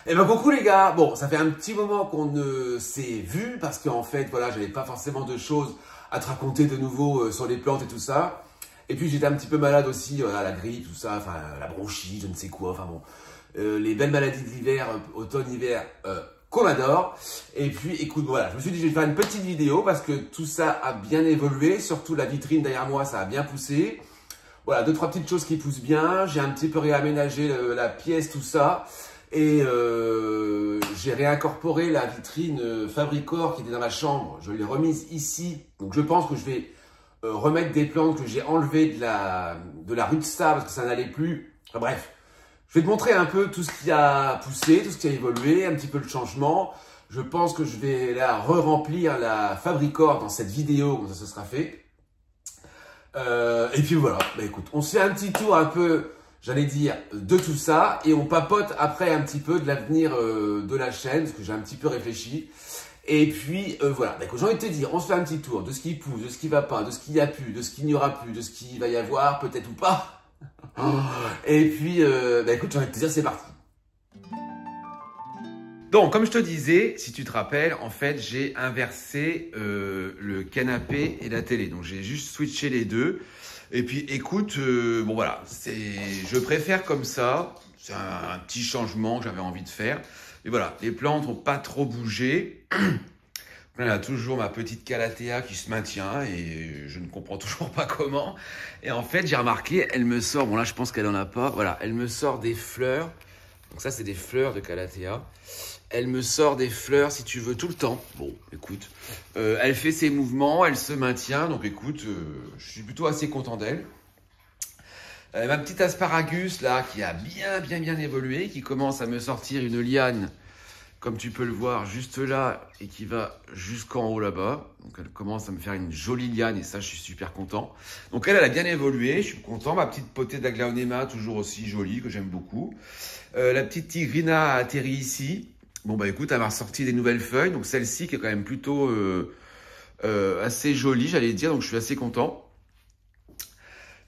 Eh ben coucou les gars, bon ça fait un petit moment qu'on ne s'est vu parce qu'en fait voilà j'avais pas forcément de choses à te raconter de nouveau sur les plantes et tout ça. Et puis j'étais un petit peu malade aussi, la grippe, tout ça, enfin la bronchite, je ne sais quoi, enfin bon. Les belles maladies de l'hiver, automne-hiver, qu'on adore. Et puis écoute voilà, je me suis dit je vais faire une petite vidéo parce que tout ça a bien évolué, surtout la vitrine derrière moi ça a bien poussé. Voilà, deux, trois petites choses qui poussent bien, j'ai un petit peu réaménagé la pièce, tout ça. Et j'ai réincorporé la vitrine Fabricor qui était dans ma chambre. Je l'ai remise ici. Donc je pense que je vais remettre des plantes que j'ai enlevées de la rue de ça parce que ça n'allait plus. Enfin, bref, je vais te montrer un peu tout ce qui a poussé, tout ce qui a évolué, un petit peu le changement. Je pense que je vais là re-remplir la Fabricor dans cette vidéo, comme ça ce sera fait. Et puis voilà, bah écoute, on se fait un petit tour un peu, j'allais dire, de tout ça et on papote après un petit peu de l'avenir de la chaîne, parce que j'ai un petit peu réfléchi. Et puis voilà, bah écoute, j'ai envie de te dire, on se fait un petit tour de ce qui pousse, de ce qui va pas, de ce qu'il y a plus, de ce qu'il n'y aura plus, de ce qu'il va y avoir, peut-être ou pas. Et puis, bah écoute, j'ai envie de te dire, c'est parti. Donc, comme je te disais, si tu te rappelles, en fait, j'ai inversé le canapé et la télé. Donc, j'ai juste switché les deux. Et puis, écoute, bon voilà, je préfère comme ça. C'est un petit changement que j'avais envie de faire. Et voilà, les plantes n'ont pas trop bougé. Là, il y a toujours ma petite calathea qui se maintient et je ne comprends toujours pas comment. Et en fait, j'ai remarqué, elle me sort, bon là, je pense qu'elle en a pas. Voilà, elle me sort des fleurs. Donc ça, c'est des fleurs de calathea. Elle me sort des fleurs, si tu veux, tout le temps. Bon, écoute, elle fait ses mouvements, elle se maintient. Donc, écoute, je suis plutôt assez content d'elle. Ma petite asparagus, là, qui a bien évolué, qui commence à me sortir une liane, comme tu peux le voir, juste là, et qui va jusqu'en haut là-bas. Donc, elle commence à me faire une jolie liane, et ça, je suis super content. Donc, elle a bien évolué, je suis content. Ma petite potée d'aglaonema, toujours aussi jolie, que j'aime beaucoup. La petite tigrina a atterri ici. Bon bah écoute, elle m'a ressorti des nouvelles feuilles, donc celle-ci qui est quand même plutôt assez jolie, j'allais dire, donc je suis assez content.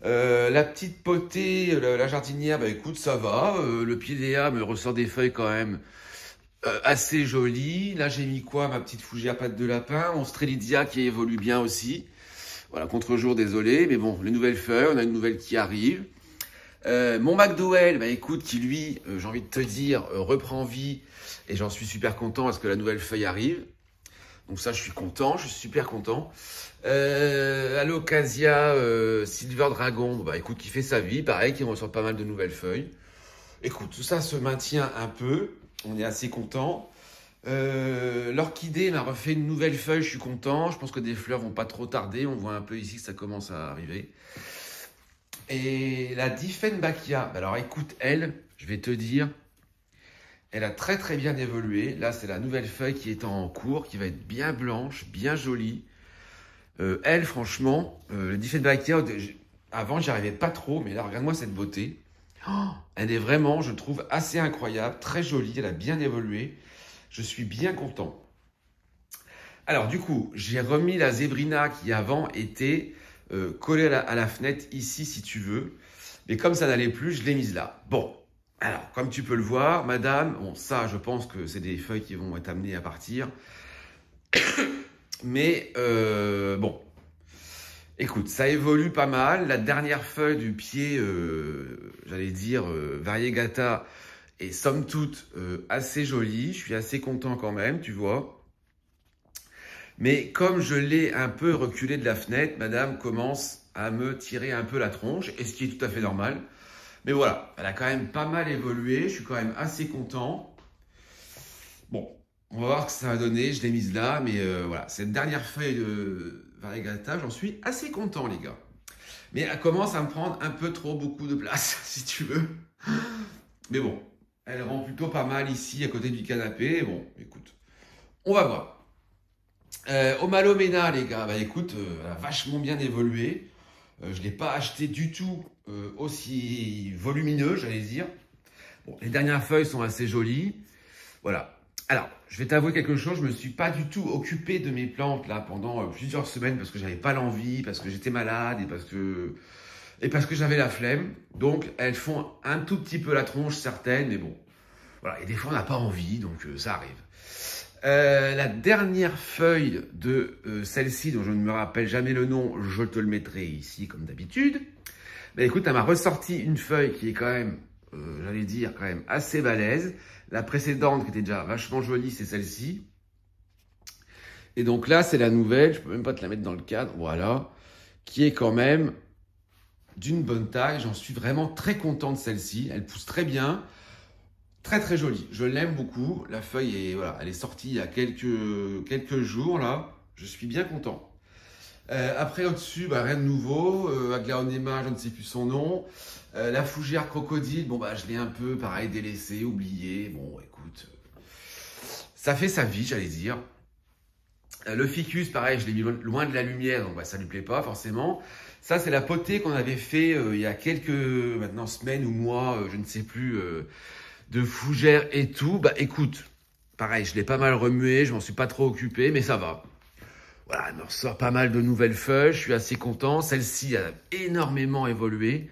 La petite potée, la jardinière, bah écoute, ça va. Le pilea me ressort des feuilles quand même assez jolies. Là j'ai mis quoi? Ma petite fougère patte de lapin, mon strelitzia qui évolue bien aussi. Voilà, contre-jour, désolé, mais bon, les nouvelles feuilles, on a une nouvelle qui arrive. Mon McDowell, bah écoute, qui lui, j'ai envie de te dire, reprend vie et j'en suis super content parce que la nouvelle feuille arrive. Donc ça, je suis content, je suis super content. Alocasia Silver Dragon, bah écoute, qui fait sa vie, pareil, qui ressort pas mal de nouvelles feuilles. Écoute, tout ça se maintient un peu, on est assez content. L'orchidée m'a refait une nouvelle feuille, je suis content. Je pense que des fleurs vont pas trop tarder, on voit un peu ici que ça commence à arriver. Et la Dieffenbachia, alors écoute, elle, je vais te dire, elle a très bien évolué. Là, c'est la nouvelle feuille qui est en cours, qui va être bien blanche, bien jolie. Elle, franchement, la Dieffenbachia, avant, j'y arrivais pas trop, mais là, regarde-moi cette beauté. Oh, elle est vraiment, je trouve, assez incroyable, très jolie, elle a bien évolué. Je suis bien content. Alors, du coup, j'ai remis la Zébrina qui avant était collée à la fenêtre ici, si tu veux. Mais comme ça n'allait plus, je l'ai mise là. Bon, alors, comme tu peux le voir, madame, bon, ça, je pense que c'est des feuilles qui vont être amenées à partir. Mais, bon, écoute, ça évolue pas mal. La dernière feuille du pied, j'allais dire, variegata, est somme toute assez jolie. Je suis assez content quand même, tu vois. Mais comme je l'ai un peu reculé de la fenêtre, madame commence à me tirer un peu la tronche, et ce qui est tout à fait normal. Mais voilà, elle a quand même pas mal évolué, je suis quand même assez content. Bon, on va voir ce que ça va donner, je l'ai mise là, mais voilà, cette dernière feuille de variegata, j'en suis assez content les gars. Mais elle commence à me prendre un peu trop beaucoup de place, si tu veux. Mais bon, elle rend plutôt pas mal ici, à côté du canapé. Bon, écoute, on va voir. Omalomena, les gars, bah écoute, elle a vachement bien évolué. Je ne l'ai pas acheté du tout aussi volumineux, j'allais dire. Bon, les dernières feuilles sont assez jolies. Voilà. Alors, je vais t'avouer quelque chose, je ne me suis pas du tout occupé de mes plantes là pendant plusieurs semaines parce que j'avais pas l'envie, parce que j'étais malade et parce que j'avais la flemme. Donc, elles font un tout petit peu la tronche, certaines, mais bon. Voilà, et des fois, on n'a pas envie, donc ça arrive. La dernière feuille de celle-ci, dont je ne me rappelle jamais le nom, je te le mettrai ici comme d'habitude. Mais écoute, elle m'a ressorti une feuille qui est quand même, j'allais dire, quand même assez balèze. La précédente, qui était déjà vachement jolie, c'est celle-ci. Et donc là, c'est la nouvelle, je peux même pas te la mettre dans le cadre, voilà, qui est quand même d'une bonne taille. J'en suis vraiment très content de celle-ci. Elle pousse très bien. Très très jolie, je l'aime beaucoup. La feuille est, voilà, elle est sortie il y a quelques jours là. Je suis bien content. Après au-dessus, bah, rien de nouveau. Aglaonema, je ne sais plus son nom. La fougère crocodile, bon bah je l'ai un peu pareil délaissé, oublié. Bon écoute, ça fait sa vie, j'allais dire. Le ficus, pareil, je l'ai mis loin de la lumière, donc bah, ça lui plaît pas forcément. Ça c'est la potée qu'on avait fait il y a quelques maintenant semaines ou mois, je ne sais plus. De fougères et tout, bah écoute, pareil, je l'ai pas mal remué, je m'en suis pas trop occupé, mais ça va. Voilà, elle me ressort pas mal de nouvelles feuilles, je suis assez content. Celle-ci a énormément évolué,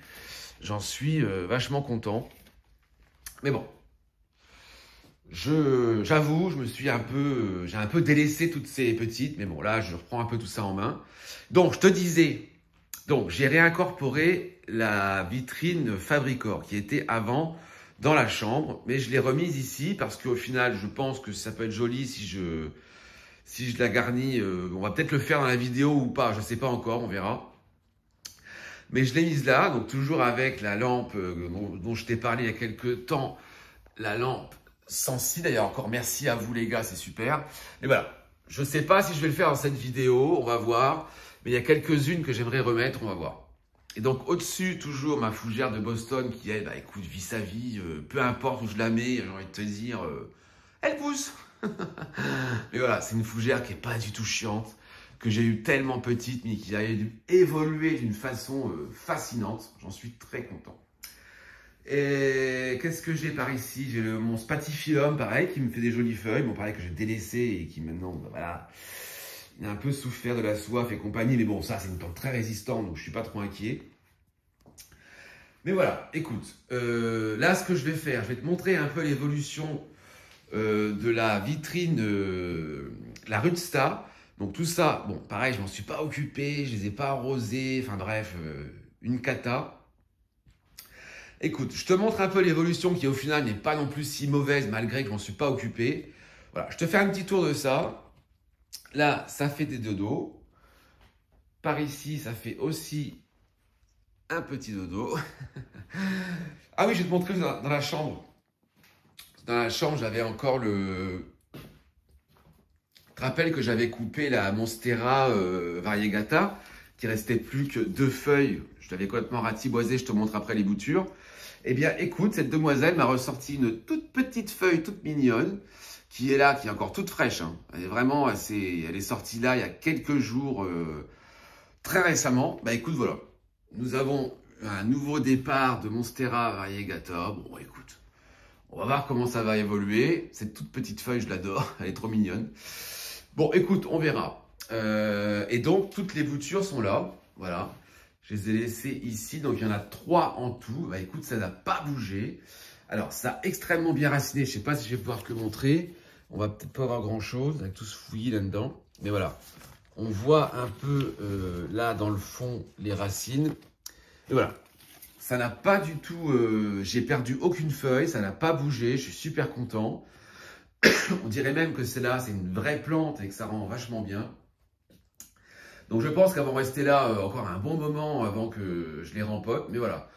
j'en suis vachement content. Mais bon, j'avoue, j'ai un peu délaissé toutes ces petites, mais bon, là, je reprends un peu tout ça en main. Donc, je te disais, donc j'ai réincorporé la vitrine Fabricor qui était avant dans la chambre, mais je l'ai remise ici parce qu'au final, je pense que ça peut être joli si je la garnis. On va peut-être le faire dans la vidéo ou pas, je ne sais pas encore, on verra. Mais je l'ai mise là, donc toujours avec la lampe dont je t'ai parlé il y a quelques temps, la lampe Sensi. D'ailleurs, encore merci à vous les gars, c'est super. Et voilà, je ne sais pas si je vais le faire dans cette vidéo, on va voir. Mais il y a quelques-unes que j'aimerais remettre, on va voir. Et donc au-dessus, toujours ma fougère de Boston qui, elle, bah écoute, vit sa vie, peu importe où je la mets, j'ai envie de te dire, elle pousse. Mais voilà, c'est une fougère qui n'est pas du tout chiante, que j'ai eu tellement petite, mais qui a évolué d'une façon fascinante. J'en suis très content. Et qu'est-ce que j'ai par ici? J'ai mon Spathiphyllum, pareil, qui me fait des jolies feuilles, bon pareil que j'ai délaissé et qui maintenant, bah, voilà, il a un peu souffert de la soif et compagnie, mais bon, ça, c'est une plante très résistante, donc je ne suis pas trop inquiet. Mais voilà, écoute, là, ce que je vais faire, je vais te montrer un peu l'évolution de la vitrine, la Rudsta. Donc tout ça, bon, pareil, je m'en suis pas occupé, je les ai pas arrosés, enfin bref, une cata. Écoute, je te montre un peu l'évolution qui, au final, n'est pas non plus si mauvaise, malgré que je m'en suis pas occupé. Voilà, je te fais un petit tour de ça. Là, ça fait des dodos. Par ici, ça fait aussi un petit dodo. Ah oui, je vais te montrer dans la chambre. Dans la chambre, j'avais encore le... Je te rappelle que j'avais coupé la Monstera variegata, qui restait plus que 2 feuilles. Je l'avais complètement ratiboisé, je te montre après les boutures. Eh bien, écoute, cette demoiselle m'a ressorti une toute petite feuille, toute mignonne, qui est là, qui est encore toute fraîche. Hein. Elle est vraiment elle est sortie là il y a quelques jours, très récemment. Bah écoute, voilà. Nous avons un nouveau départ de Monstera variegata. Bon, écoute, on va voir comment ça va évoluer. Cette toute petite feuille, je l'adore. Elle est trop mignonne. Bon, écoute, on verra. Et donc, toutes les boutures sont là. Voilà. Je les ai laissées ici. Donc, il y en a 3 en tout. Bah écoute, ça n'a pas bougé. Alors, ça a extrêmement bien raciné. Je ne sais pas si je vais pouvoir te le montrer. On va peut-être pas avoir grand-chose avec tout ce fouillis là-dedans. Mais voilà. On voit un peu là dans le fond les racines. Et voilà. Ça n'a pas du tout... j'ai perdu aucune feuille. Ça n'a pas bougé. Je suis super content. On dirait même que celle-là, c'est une vraie plante et que ça rend vachement bien. Donc je pense qu'elles vont rester là encore un bon moment avant que je les rempote. Mais voilà.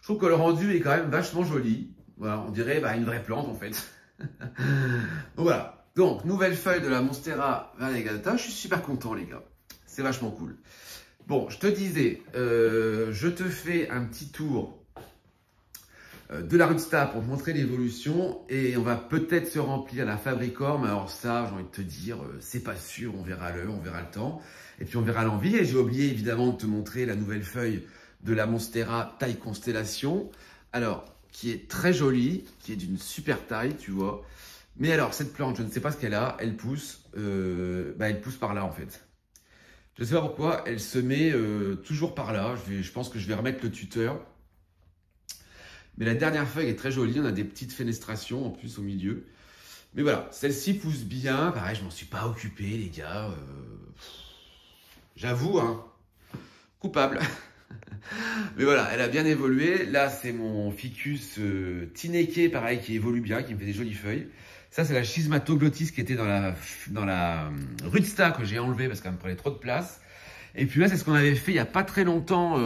Je trouve que le rendu est quand même vachement joli. Voilà, on dirait une vraie plante en fait. Donc voilà. Donc, nouvelle feuille de la Monstera variegata. Je suis super content les gars. C'est vachement cool. Bon, je te disais, je te fais un petit tour de la Rudsta pour te montrer l'évolution et on va peut-être se remplir la Fabricor, mais alors ça, j'ai envie de te dire, c'est pas sûr, on verra l'heure, on verra le temps et puis on verra l'envie. Et j'ai oublié évidemment de te montrer la nouvelle feuille de la Monstera taille constellation, alors qui est très jolie, qui est d'une super taille, tu vois. Mais alors cette plante, je ne sais pas ce qu'elle a, elle pousse par là en fait. Je ne sais pas pourquoi, elle se met toujours par là. Je pense que je vais remettre le tuteur. Mais la dernière feuille est très jolie. On a des petites fenestrations en plus au milieu. Mais voilà, celle-ci pousse bien. Pareil, je m'en suis pas occupé, les gars. J'avoue, hein, coupable. Mais voilà, elle a bien évolué. Là, c'est mon ficus Tineke, pareil, qui évolue bien, qui me fait des jolies feuilles. Ça, c'est la Schismatoglotis qui était dans la Rudsta que j'ai enlevée parce qu'elle me prenait trop de place. Et puis là, c'est ce qu'on avait fait il n'y a pas très longtemps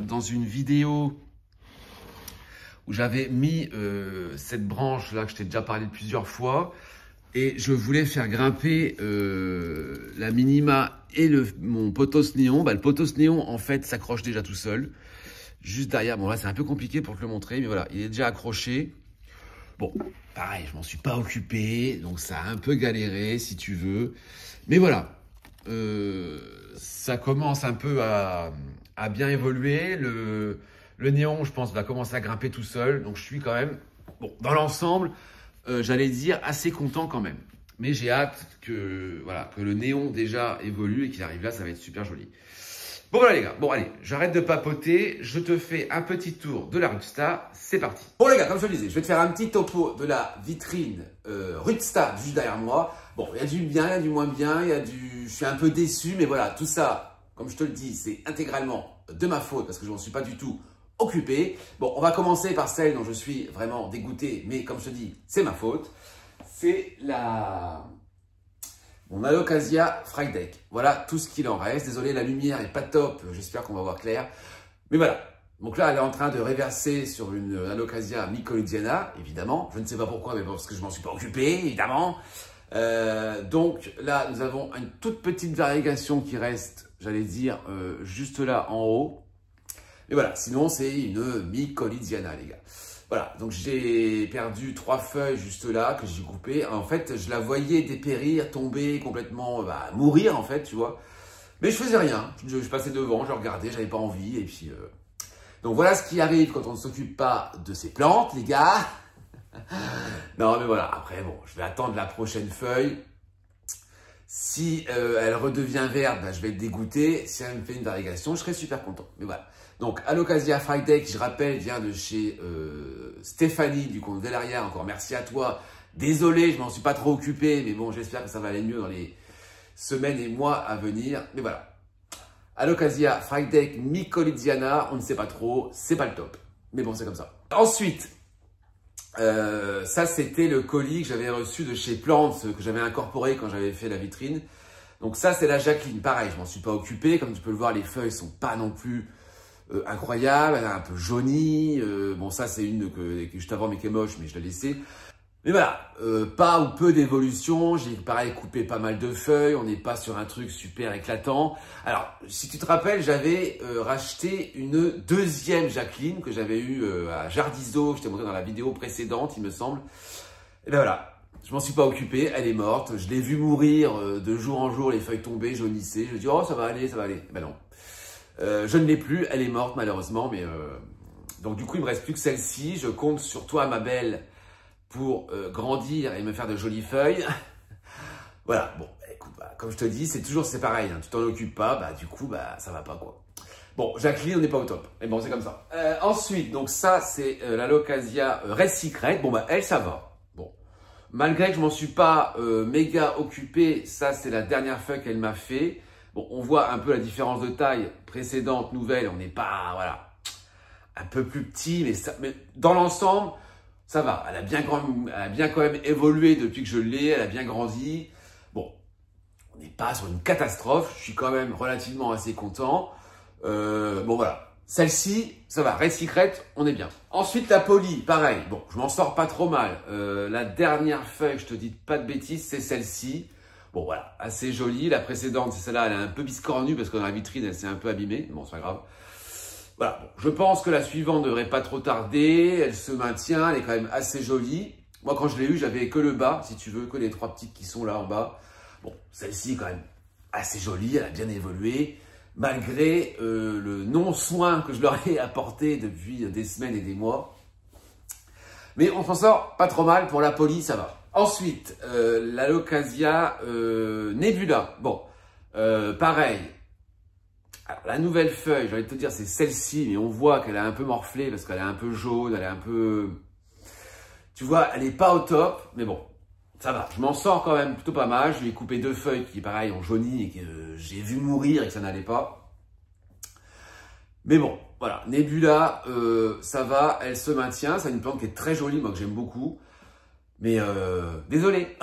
dans une vidéo où j'avais mis cette branche-là que je t'ai déjà parlé plusieurs fois. Et je voulais faire grimper la minima et mon potos néon. Bah, le potos néon, en fait, s'accroche déjà tout seul. Juste derrière. Bon, là, c'est un peu compliqué pour te le montrer. Mais voilà, il est déjà accroché. Bon, pareil, je m'en suis pas occupé. Donc, ça a un peu galéré, si tu veux. Mais voilà. Ça commence un peu à bien évoluer. Le néon, je pense, va commencer à grimper tout seul. Donc, je suis quand même, bon, dans l'ensemble, j'allais dire assez content quand même. Mais j'ai hâte que, voilà, que le néon déjà évolue et qu'il arrive là, ça va être super joli. Bon voilà les gars, bon allez, j'arrête de papoter, je te fais un petit tour de la Rudsta, c'est parti. Bon les gars, comme je te le disais, je vais te faire un petit topo de la vitrine Rudsta juste derrière moi. Bon, il y a du bien, il y a du moins bien, je suis un peu déçu, mais voilà, tout ça, comme je te le dis, c'est intégralement de ma faute parce que je m'en suis pas du tout occupé. Bon, on va commencer par celle dont je suis vraiment dégoûté, mais comme je te dis, c'est ma faute. C'est mon Alocasia Frygdeck. Voilà tout ce qu'il en reste. Désolé, la lumière est pas top. J'espère qu'on va voir clair. Mais voilà. Donc là, elle est en train de réverser sur une Alocasia mycologiana, évidemment. Je ne sais pas pourquoi, mais parce que je m'en suis pas occupé, évidemment. Donc là, nous avons une toute petite variegation qui reste, j'allais dire, juste là en haut. Et voilà, sinon c'est une mycologiana, les gars. Voilà, donc j'ai perdu 3 feuilles juste là que j'ai coupées. En fait, je la voyais dépérir, tomber complètement, mourir en fait, tu vois. Mais je faisais rien. Je passais devant, je regardais, j'avais pas envie. Et puis, donc voilà ce qui arrive quand on ne s'occupe pas de ses plantes, les gars. Non, mais voilà. Après, bon, je vais attendre la prochaine feuille. Si elle redevient verte, je vais être dégoûté. Si elle me fait une variegation, je serai super content. Mais voilà. Donc, Alocasia Frygdeck, je rappelle, vient de chez Stéphanie du compte Velaria. Encore merci à toi. Désolé, je m'en suis pas trop occupé, mais bon, j'espère que ça va aller mieux dans les semaines et mois à venir. Mais voilà. Alocasia Frygdeck mycologiana, on ne sait pas trop, c'est pas le top. Mais bon, c'est comme ça. Ensuite, ça c'était le colis que j'avais reçu de chez Plants, que j'avais incorporé quand j'avais fait la vitrine. Donc ça, c'est la Jacqueline. Pareil, je m'en suis pas occupé. Comme tu peux le voir, les feuilles sont pas non plus incroyable, elle est un peu jaunie. Bon, ça, c'est une que juste avant, mais qui est moche, mais je l'ai laissée. Mais voilà, pas ou peu d'évolution. J'ai pareil coupé pas mal de feuilles. On n'est pas sur un truc super éclatant. Alors, si tu te rappelles, j'avais racheté une deuxième Jacqueline que j'avais eue à Jardizo. Je t'ai montré dans la vidéo précédente, il me semble. Et ben voilà. Je m'en suis pas occupé, elle est morte. Je l'ai vue mourir de jour en jour, les feuilles tombaient, jaunissaient. Je me dis, oh, ça va aller, ça va aller. Ben non. Je ne l'ai plus, elle est morte malheureusement, mais donc du coup il me reste plus que celle-ci. Je compte sur toi ma belle pour grandir et me faire de jolies feuilles. Voilà, bon, écoute, comme je te dis, c'est pareil, hein, tu t'en occupes pas, du coup ça va pas quoi. Bon, Jacqueline, on n'est pas au top, mais bon c'est comme ça. Ensuite, donc ça c'est l'Alocasia Red Secret. Bon elle ça va. Bon, malgré que je m'en suis pas méga occupé, ça c'est la dernière feuille qu'elle m'a fait. Bon, on voit un peu la différence de taille précédente, nouvelle. On n'est pas, voilà, un peu plus petit, mais dans l'ensemble, ça va. Elle a bien quand même évolué depuis que je l'ai. Elle a bien grandi. Bon, on n'est pas sur une catastrophe. Je suis quand même relativement assez content. Bon, voilà. Celle-ci, ça va. Red Secret, on est bien. Ensuite, la Poly, pareil. Bon, je m'en sors pas trop mal. La dernière feuille, je te dis pas de bêtises, c'est celle-ci. Bon voilà, assez jolie. La précédente, c'est celle-là, elle est un peu biscornue parce que dans la vitrine, elle s'est un peu abîmée. Bon, c'est pas grave. Voilà, bon, je pense que la suivante ne devrait pas trop tarder. Elle se maintient, elle est quand même assez jolie. Moi, quand je l'ai eue, j'avais que le bas, si tu veux, que les 3 petites qui sont là en bas. Bon, celle-ci, quand même, assez jolie, elle a bien évolué. Malgré le non-soin que je leur ai apporté depuis des semaines et des mois. Mais on s'en sort pas trop mal. Pour la Poly, ça va. Ensuite, l'Alocasia Nebula. Bon, pareil. Alors, la nouvelle feuille, j'ai envie de te dire, c'est celle-ci, mais on voit qu'elle est un peu morflée parce qu'elle est un peu jaune, elle est un peu... Tu vois, elle n'est pas au top, mais bon, ça va. Je m'en sors quand même plutôt pas mal. Je lui ai coupé 2 feuilles qui, pareil, ont jauni et que j'ai vu mourir et que ça n'allait pas. Mais bon, voilà, Nebula, ça va, elle se maintient. C'est une plante qui est très jolie, moi que j'aime beaucoup. Mais désolé.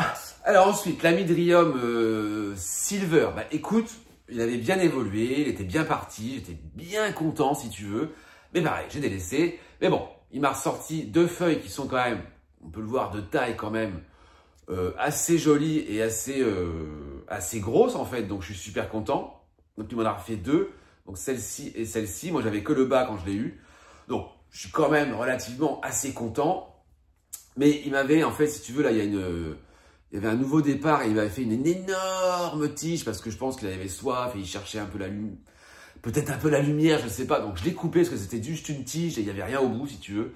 Alors ensuite, l'Amydrium Silver. Bah écoute, il avait bien évolué, il était bien parti, j'étais bien content si tu veux. Mais pareil, j'ai délaissé. Mais bon, il m'a ressorti 2 feuilles qui sont quand même, on peut le voir, de taille quand même, assez jolies et assez grosses en fait. Donc je suis super content. Donc il m'en a refait 2. Donc celle-ci et celle-ci. Moi j'avais que le bas quand je l'ai eu. Donc je suis quand même relativement assez content. Mais il m'avait, en fait, si tu veux, là, il y avait un nouveau départ et il m'avait fait une énorme tige parce que je pense qu'il avait soif et il cherchait un peu peut-être un peu la lumière, je sais pas. Donc, je l'ai coupé parce que c'était juste une tige et il n'y avait rien au bout, si tu veux.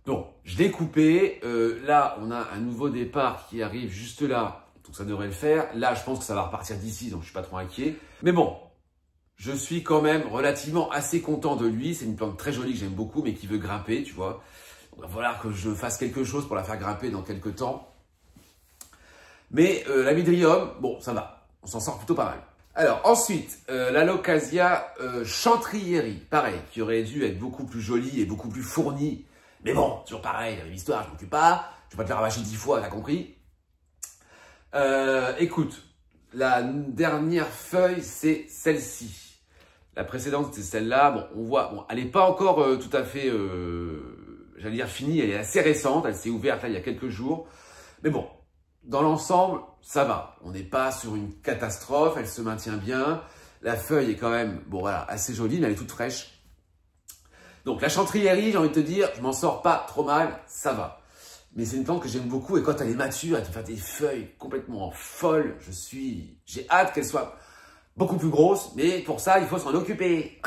Donc, je l'ai coupé. Là, on a un nouveau départ qui arrive juste là. Donc, ça devrait le faire. Là, je pense que ça va repartir d'ici, donc je suis pas trop inquiet. Mais bon, je suis quand même relativement assez content de lui. C'est une plante très jolie que j'aime beaucoup, mais qui veut grimper, tu vois. Il va falloir que je fasse quelque chose pour la faire grimper dans quelques temps. Mais l'Amydrium, bon, ça va. On s'en sort plutôt pas mal. Alors ensuite, l'Alocasia Chantrieri, pareil, qui aurait dû être beaucoup plus jolie et beaucoup plus fournie. Mais bon, toujours pareil, la même histoire, je m'occupe pas. Je vais pas te la rabâcher 10 fois, t'as compris. Écoute, la dernière feuille, c'est celle-ci. La précédente, c'était celle-là. Bon, on voit, bon, elle n'est pas encore tout à fait... j'allais dire finie, elle est assez récente, elle s'est ouverte là il y a quelques jours. Mais bon, dans l'ensemble, ça va. On n'est pas sur une catastrophe, elle se maintient bien. La feuille est quand même, bon voilà, assez jolie, mais elle est toute fraîche. Donc la chantrieri, j'ai envie de te dire, je m'en sors pas trop mal, ça va. Mais c'est une plante que j'aime beaucoup et quand elle est mature, elle te fait des feuilles complètement folles. J'ai hâte qu'elle soit beaucoup plus grosse, mais pour ça, il faut s'en occuper.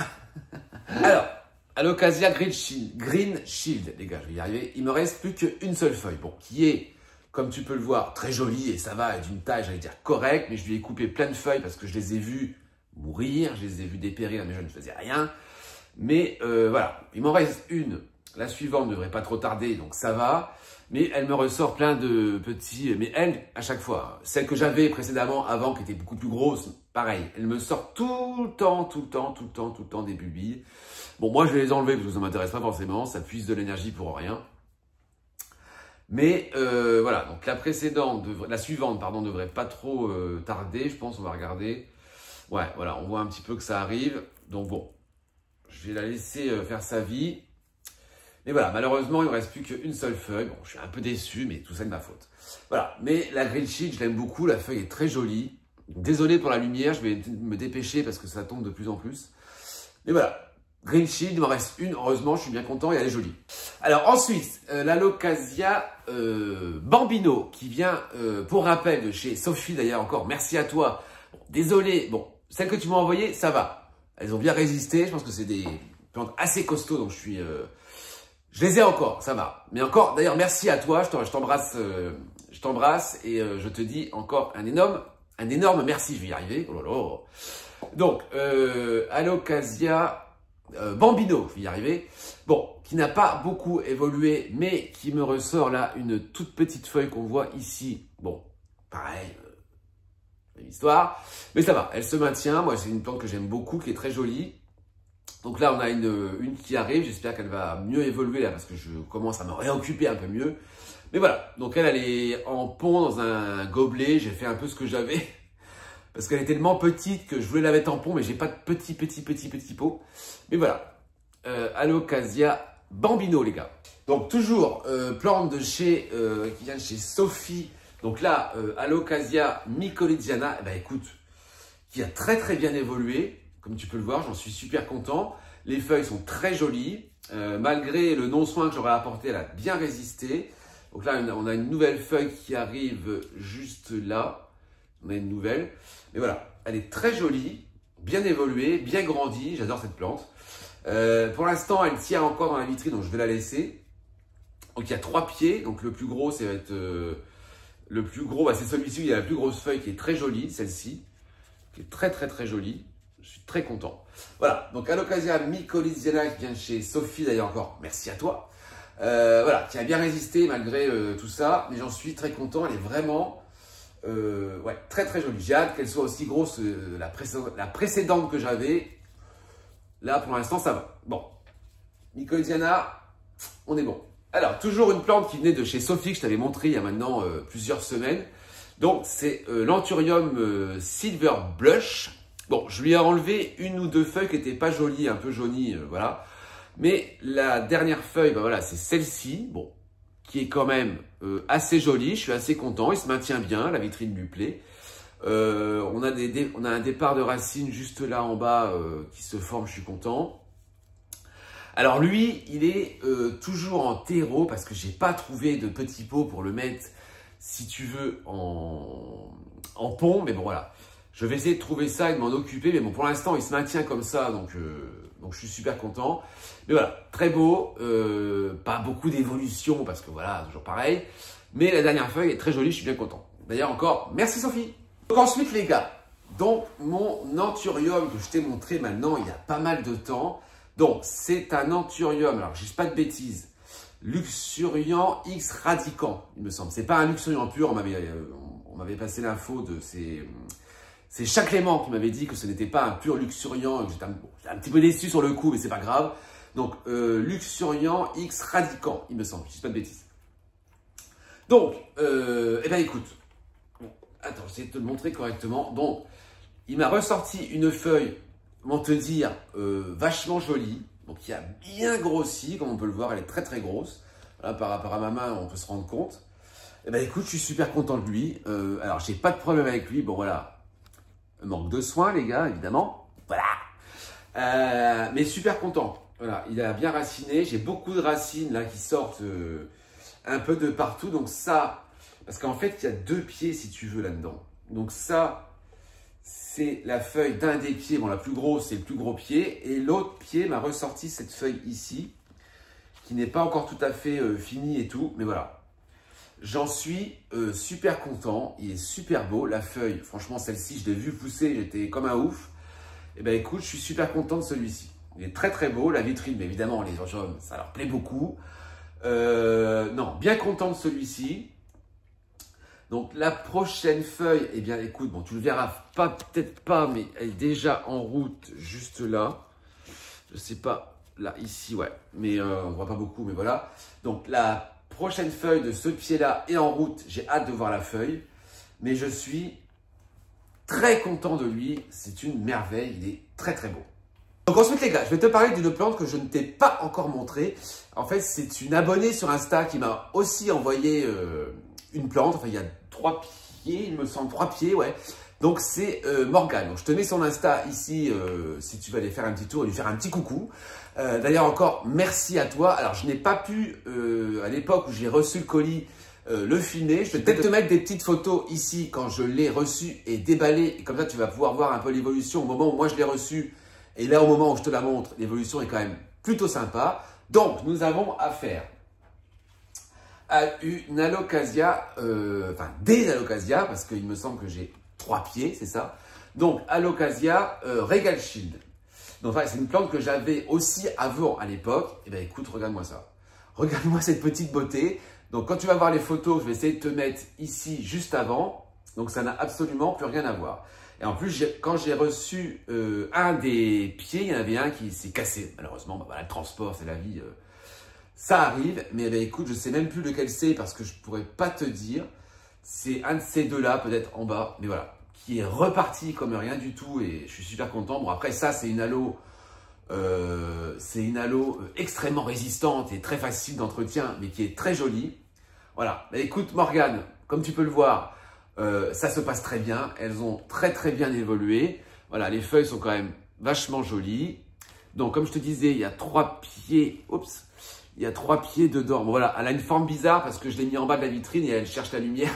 Alors, Alocasia Green Shield, les gars, je vais y arriver. Il me reste plus qu'une seule feuille, bon, qui est, comme tu peux le voir, très jolie et ça va, et d'une taille, j'allais dire correcte, mais je lui ai coupé plein de feuilles parce que je les ai vues mourir, je les ai vues dépérir, mais je ne faisais rien. Mais voilà, il m'en reste une. La suivante ne devrait pas trop tarder, donc ça va. Mais elle me ressort plein de petits... Mais elle, à chaque fois, celle que j'avais précédemment, avant, qui était beaucoup plus grosse, pareil. Elle me sort tout le temps des bulbilles. Bon, moi, je vais les enlever parce que ça ne m'intéresse pas forcément. Ça puise de l'énergie pour rien. Mais voilà, donc la suivante, pardon, ne devrait pas trop tarder. Je pense, on va regarder. Ouais, voilà, on voit un petit peu que ça arrive. Donc bon, je vais la laisser faire sa vie. Mais voilà, malheureusement, il ne me reste plus qu'une seule feuille. Bon, je suis un peu déçu, mais tout ça de ma faute. Voilà, mais la Green Shield, je l'aime beaucoup. La feuille est très jolie. Désolé pour la lumière, je vais me dépêcher parce que ça tombe de plus en plus. Mais voilà, Green Shield, il m'en reste une. Heureusement, je suis bien content et elle est jolie. Alors ensuite, l'Alocasia Bambino, qui vient, pour rappel, de chez Sophie d'ailleurs encore. Merci à toi. Bon, désolé, bon, celles que tu m'as envoyées, ça va. Elles ont bien résisté. Je pense que c'est des plantes assez costauds, donc je les ai encore, ça va. Mais encore, d'ailleurs, merci à toi, je t'embrasse et je te dis encore un énorme merci, je vais y arriver. Oh là là. Donc, Alocasia Bambino, je vais y arriver. Bon, qui n'a pas beaucoup évolué, mais qui me ressort là une toute petite feuille qu'on voit ici. Bon, pareil, même histoire, mais ça va, elle se maintient. Moi, c'est une plante que j'aime beaucoup, qui est très jolie. Donc là, on a une qui arrive. J'espère qu'elle va mieux évoluer là parce que je commence à me réoccuper un peu mieux. Mais voilà, donc elle est en pont dans un gobelet. J'ai fait un peu ce que j'avais parce qu'elle est tellement petite que je voulais la mettre en pont, mais j'ai pas de petit pot. Mais voilà, Alocasia Bambino, les gars. Donc toujours plante de chez qui vient de chez Sophie. Donc là, Alocasia mycolidiana. Eh ben écoute, qui a très bien évolué. Comme tu peux le voir, j'en suis super content. Les feuilles sont très jolies. Malgré le non-soin que j'aurais apporté, elle a bien résisté. Donc là, on a une nouvelle feuille qui arrive juste là. On a une nouvelle. Mais voilà, elle est très jolie, bien évoluée, bien grandie. J'adore cette plante. Pour l'instant, elle tient encore dans la vitrine, donc je vais la laisser. Donc il y a 3 pieds. Donc le plus gros, ça va être... le plus gros, bah, c'est celui-ci où il y a la plus grosse feuille qui est très jolie, celle-ci. Qui est très jolie. Je suis très content. Voilà, donc Alocasia mycorrhiziana qui vient de chez Sophie, d'ailleurs encore, merci à toi. Voilà, qui a bien résisté malgré tout ça, mais j'en suis très content. Elle est vraiment ouais, très très jolie. J'ai hâte qu'elle soit aussi grosse la précédente que j'avais. Là, pour l'instant, ça va. Bon, mycorhiziana, on est bon. Alors, toujours une plante qui venait de chez Sophie, que je t'avais montré il y a maintenant plusieurs semaines. Donc, c'est l'Anthurium Silver Blush. Bon, je lui ai enlevé une ou deux feuilles qui n'étaient pas jolies, un peu jaunies, voilà. Mais la dernière feuille, ben voilà, c'est celle-ci, bon, qui est quand même assez jolie. Je suis assez content, il se maintient bien, la vitrine lui plaît. On a un départ de racines juste là en bas qui se forme, je suis content. Alors lui, il est toujours en terreau parce que j'ai pas trouvé de petit pot pour le mettre, si tu veux, en pont. Mais bon, voilà. Je vais essayer de trouver ça et de m'en occuper. Mais bon, pour l'instant, il se maintient comme ça. Donc je suis super content. Mais voilà, très beau. Pas beaucoup d'évolution parce que voilà, toujours pareil. Mais la dernière feuille est très jolie. Je suis bien content. D'ailleurs, encore, merci Sophie. Donc ensuite, les gars. Donc, mon Anthurium que je t'ai montré maintenant il y a pas mal de temps. Donc, c'est un Anthurium. Alors, je ne dis pas de bêtises. Luxuriant X radicant, il me semble. C'est pas un Luxuriant pur. On m'avait passé l'info de c'est Chat Clément qui m'avait dit que ce n'était pas un pur Luxuriant. J'étais un petit peu déçu sur le coup, mais c'est pas grave. Donc, Luxuriant X radicant, il me semble. Je ne dis pas de bêtises. Donc, eh bien, écoute. Bon, attends, j'essaie de te le montrer correctement. Donc, il m'a ressorti une feuille, comment te dire, vachement jolie. Donc, il a bien grossi, comme on peut le voir. Elle est très, très grosse. Là, par rapport à ma main, on peut se rendre compte. Eh bien, écoute, je suis super content de lui. Alors, j'ai pas de problème avec lui. Bon, voilà. Manque de soins, les gars, évidemment. Voilà. Mais super content. Voilà, il a bien raciné. J'ai beaucoup de racines là qui sortent un peu de partout. Donc ça, parce qu'en fait, il y a deux pieds, si tu veux, là-dedans. Donc ça, c'est la feuille d'un des pieds. Bon, la plus grosse, c'est le plus gros pied. Et l'autre pied m'a ressorti cette feuille ici, qui n'est pas encore tout à fait finie et tout. Mais voilà. J'en suis super content, il est super beau, la feuille, franchement celle-ci, je l'ai vu pousser, j'étais comme un ouf. Et ben écoute, je suis super content de celui-ci. Il est très très beau, la vitrine, mais évidemment les gens, ça leur plaît beaucoup. Non, bien content de celui-ci. Donc la prochaine feuille, eh bien écoute, bon tu le verras pas, peut-être pas, mais elle est déjà en route juste là. Je sais pas, là, ici, ouais, mais on voit pas beaucoup, mais voilà. Donc la prochaine feuille de ce pied-là est en route. J'ai hâte de voir la feuille. Mais je suis très content de lui. C'est une merveille. Il est très, très beau. Donc ensuite, les gars, je vais te parler d'une plante que je ne t'ai pas encore montrée. En fait, c'est une abonnée sur Insta qui m'a aussi envoyé une plante. Enfin, il y a 3 pieds, il me semble. 3 pieds, ouais. Donc, c'est Morgane. Donc, je te mets son Insta ici si tu veux aller faire un petit tour et lui faire un petit coucou. D'ailleurs, encore, merci à toi. Alors, je n'ai pas pu, à l'époque où j'ai reçu le colis, le filmer. Je vais peut-être te mettre des petites photos ici quand je l'ai reçu et déballé. Et comme ça, tu vas pouvoir voir un peu l'évolution au moment où moi je l'ai reçu. Et là, au moment où je te la montre, l'évolution est quand même plutôt sympa. Donc, nous avons affaire à une Alocasia, enfin des Alocasia, parce qu'il me semble que j'ai 3 pieds, c'est ça. Donc, Alocasia Regal Shield. Donc, c'est une plante que j'avais aussi avant à l'époque. Et bien, écoute, regarde-moi ça. Regarde-moi cette petite beauté. Donc, quand tu vas voir les photos, je vais essayer de te mettre ici juste avant. Donc, ça n'a absolument plus rien à voir. Et en plus, quand j'ai reçu un des pieds, il y en avait un qui s'est cassé. Malheureusement, bah, voilà, le transport, c'est la vie. Ça arrive. Mais écoute, je ne sais même plus lequel c'est parce que je ne pourrais pas te dire. C'est un de ces deux-là, peut-être en bas. Mais voilà. Qui est reparti comme rien du tout et je suis super content. Bon, après ça, c'est une aloe extrêmement résistante et très facile d'entretien, mais qui est très jolie. Voilà. Mais écoute, Morgane, comme tu peux le voir, ça se passe très bien. Elles ont très très bien évolué. Voilà, les feuilles sont quand même vachement jolies. Donc, comme je te disais, il y a 3 pieds. Oups, il y a 3 pieds dedans. Bon, voilà, elle a une forme bizarre parce que je l'ai mis en bas de la vitrine et elle cherche la lumière.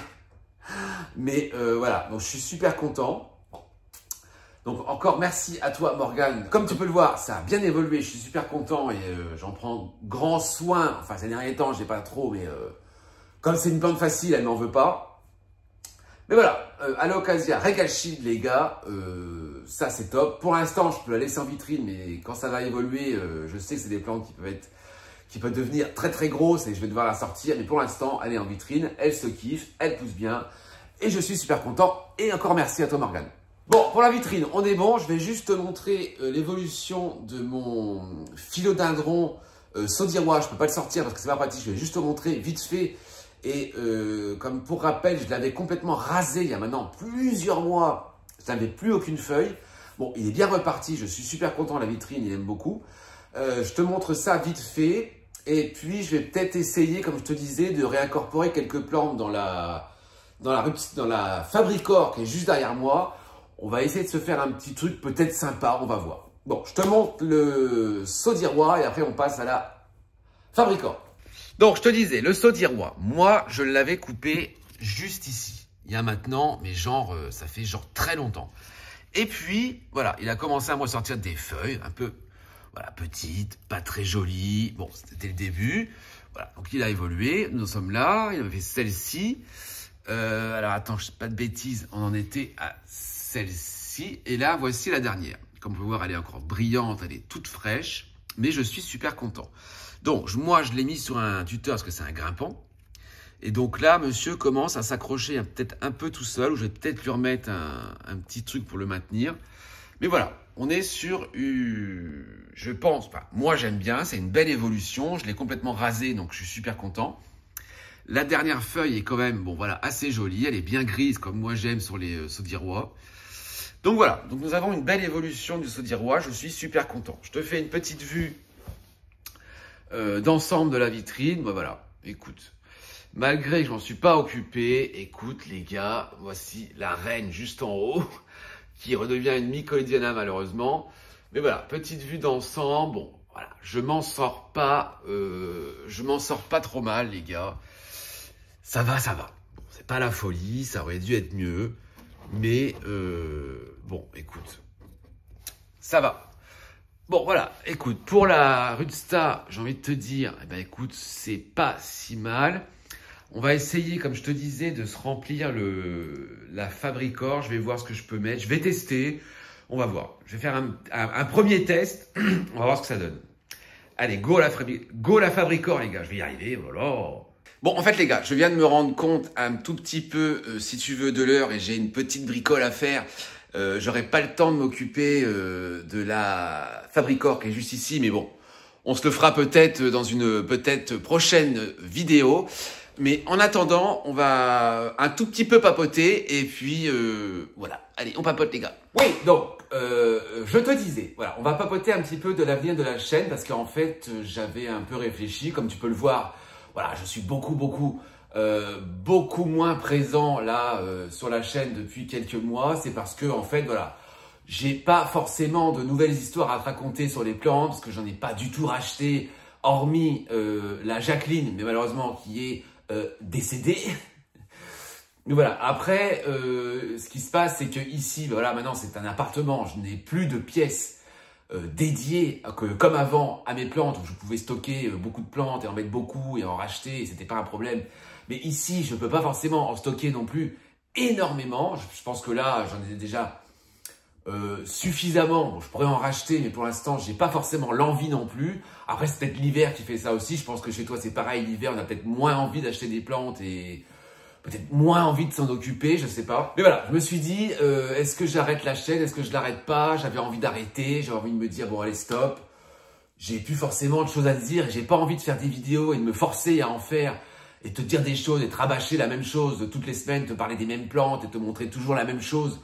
Mais voilà, donc je suis super content. Donc encore merci à toi Morgane. Comme tu peux le voir, ça a bien évolué, je suis super content et j'en prends grand soin. Enfin ces derniers temps, je n'ai pas trop, mais comme c'est une plante facile, elle n'en veut pas. Mais voilà, à l'occasion, Regashi, les gars, ça c'est top. Pour l'instant, je peux la laisser en vitrine, mais quand ça va évoluer, je sais que c'est des plantes qui peuvent devenir très très grosses et je vais devoir la sortir. Mais pour l'instant, elle est en vitrine, elle se kiffe, elle pousse bien et je suis super content. Et encore merci à toi, Morgane. Bon, pour la vitrine, on est bon. Je vais juste te montrer l'évolution de mon philodendron saudirois. Je ne peux pas le sortir parce que c'est pas pratique. Je vais juste te montrer vite fait. Et comme pour rappel, je l'avais complètement rasé il y a maintenant plusieurs mois. Je n'avais plus aucune feuille. Bon, il est bien reparti. Je suis super content. La vitrine, il aime beaucoup. Je te montre ça vite fait. Et puis, je vais peut-être essayer, comme je te disais, de réincorporer quelques plantes dans la Fabricor qui est juste derrière moi. On va essayer de se faire un petit truc peut-être sympa, on va voir. Bon, je te montre le saudirois et après on passe à la Fabricor. Donc, je te disais, le saudirois, moi, je l'avais coupé juste ici. Il y a maintenant, mais genre, ça fait genre très longtemps. Et puis, voilà, il a commencé à me ressortir des feuilles un peu, voilà, petites, pas très jolies. Bon, c'était le début. Voilà, donc il a évolué. Nous sommes là. Il avait celle-ci. Alors, attends, je ne sais pas de bêtises. On en était à celle-ci. Et là, voici la dernière. Comme vous pouvez voir, elle est encore brillante. Elle est toute fraîche. Mais je suis super content. Donc, moi, je l'ai mis sur un tuteur parce que c'est un grimpant. Et donc là, monsieur commence à s'accrocher peut-être un peu tout seul. Ou je vais peut-être lui remettre un petit truc pour le maintenir. Mais voilà, on est sur, je pense, enfin, moi j'aime bien. C'est une belle évolution. Je l'ai complètement rasé, donc je suis super content. La dernière feuille est quand même, bon voilà, assez jolie. Elle est bien grise comme moi j'aime sur les saudirois. Donc voilà, donc nous avons une belle évolution du saudirois. Je suis super content. Je te fais une petite vue d'ensemble de la vitrine. Bon, voilà, écoute, malgré que je m'en suis pas occupé, écoute les gars, voici la reine juste en haut qui redevient une mycolidiana malheureusement. Mais voilà, petite vue d'ensemble. Bon, voilà, je m'en sors pas trop mal les gars. Ça va, ça va. Bon, c'est pas la folie, ça aurait dû être mieux. Mais bon, écoute, ça va. Bon, voilà, écoute, pour la Rudsta, j'ai envie de te dire, eh ben, écoute, c'est pas si mal. On va essayer, comme je te disais, de se remplir la Fabricor. Je vais voir ce que je peux mettre. Je vais tester. On va voir. Je vais faire un premier test. On va voir ce que ça donne. Allez, go la Fabricor, les gars. Je vais y arriver. Voilà. Bon, en fait, les gars, je viens de me rendre compte un tout petit peu, si tu veux, de l'heure et j'ai une petite bricole à faire. J'aurai pas le temps de m'occuper de la Fabricor qui est juste ici, mais bon, on se le fera peut-être dans une prochaine vidéo. Mais en attendant, on va un tout petit peu papoter et puis voilà. Allez, on papote les gars. Oui, donc je te disais, voilà, on va papoter un petit peu de l'avenir de la chaîne parce qu'en fait, j'avais un peu réfléchi, comme tu peux le voir. Voilà, je suis beaucoup moins présent là sur la chaîne depuis quelques mois. C'est parce que en fait, voilà, j'ai pas forcément de nouvelles histoires à te raconter sur les plantes parce que j'en ai pas du tout racheté, hormis la Jacqueline, mais malheureusement qui est décédée. Mais voilà, après, ce qui se passe, c'est que ici, voilà, maintenant c'est un appartement, je n'ai plus de pièces dédiées, comme avant, à mes plantes, où je pouvais stocker beaucoup de plantes et en mettre beaucoup et en racheter, et c'était pas un problème. Mais ici, je peux pas forcément en stocker non plus énormément. Je pense que là, j'en ai déjà suffisamment. Bon, je pourrais en racheter, mais pour l'instant, j'ai pas forcément l'envie non plus. Après, c'est peut-être l'hiver qui fait ça aussi. Je pense que chez toi, c'est pareil. L'hiver, on a peut-être moins envie d'acheter des plantes et peut-être moins envie de s'en occuper, je sais pas. Mais voilà, je me suis dit, est-ce que j'arrête la chaîne? Est-ce que je l'arrête pas? J'avais envie d'arrêter. J'ai envie de me dire, bon, allez, stop. J'ai plus forcément de choses à te dire. J'ai pas envie de faire des vidéos et de me forcer à en faire et te dire des choses et te rabâcher la même chose toutes les semaines, te parler des mêmes plantes et te montrer toujours la même chose.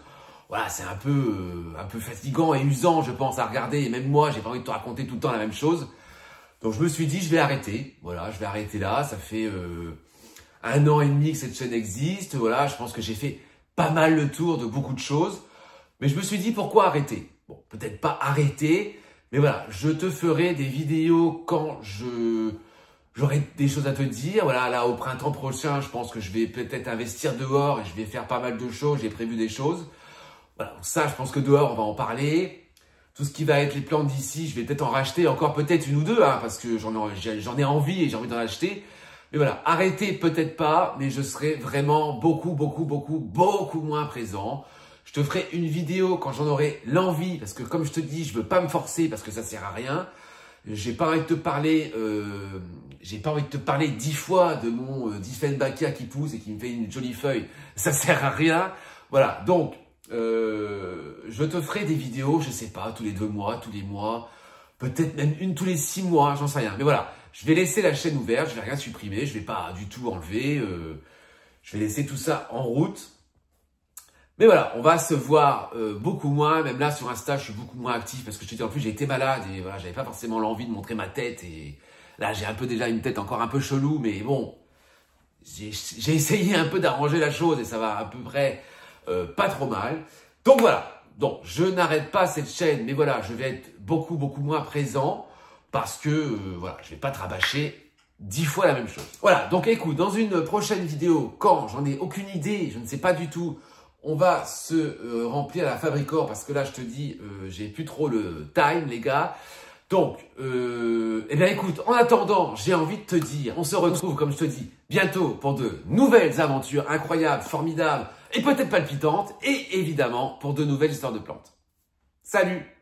Voilà, c'est un peu fatigant et usant, je pense, à regarder. Et même moi, j'ai pas envie de te raconter tout le temps la même chose. Donc, je me suis dit, je vais arrêter. Voilà, je vais arrêter là. Ça fait 1 an et demi que cette chaîne existe. Voilà, je pense que j'ai fait pas mal le tour de beaucoup de choses. Mais je me suis dit, pourquoi arrêter? Bon, peut-être pas arrêter, mais voilà, je te ferai des vidéos quand j'aurai des choses à te dire. Voilà, là, au printemps prochain, je pense que je vais peut-être investir dehors et je vais faire pas mal de choses. J'ai prévu des choses. Voilà, donc ça, je pense que dehors, on va en parler. Tout ce qui va être les plantes d'ici, je vais peut-être en racheter encore peut-être une ou deux, hein, parce que j'en ai envie et j'ai envie d'en acheter. Mais voilà, arrêtez peut-être pas, mais je serai vraiment beaucoup moins présent. Je te ferai une vidéo quand j'en aurai l'envie, parce que comme je te dis, je veux pas me forcer parce que ça sert à rien. J'ai pas envie de te parler, 10 fois de mon Diefenbachia qui pousse et qui me fait une jolie feuille. Ça sert à rien. Voilà, donc je te ferai des vidéos, je sais pas, tous les 2 mois, tous les mois, peut-être même une tous les 6 mois, j'en sais rien. Mais voilà, je vais laisser la chaîne ouverte, je vais rien supprimer, je vais pas du tout enlever, je vais laisser tout ça en route. Mais voilà, on va se voir beaucoup moins, même là sur Insta, je suis beaucoup moins actif parce que je te dis en plus j'ai été malade et voilà, j'avais pas forcément l'envie de montrer ma tête et là j'ai un peu déjà une tête encore un peu chelou, mais bon, j'ai essayé un peu d'arranger la chose et ça va à peu près pas trop mal. Donc voilà, donc je n'arrête pas cette chaîne, mais voilà, je vais être beaucoup moins présent parce que voilà, je vais pas te rabâcher 10 fois la même chose. Voilà, donc écoute, dans une prochaine vidéo, quand j'en ai aucune idée, je ne sais pas du tout, on va se remplir la Fabricor parce que là, je te dis, j'ai plus trop le time, les gars. Donc, eh bien écoute, en attendant, j'ai envie de te dire, on se retrouve, comme je te dis, bientôt pour de nouvelles aventures incroyables, formidables et peut-être palpitantes et évidemment pour de nouvelles histoires de plantes. Salut!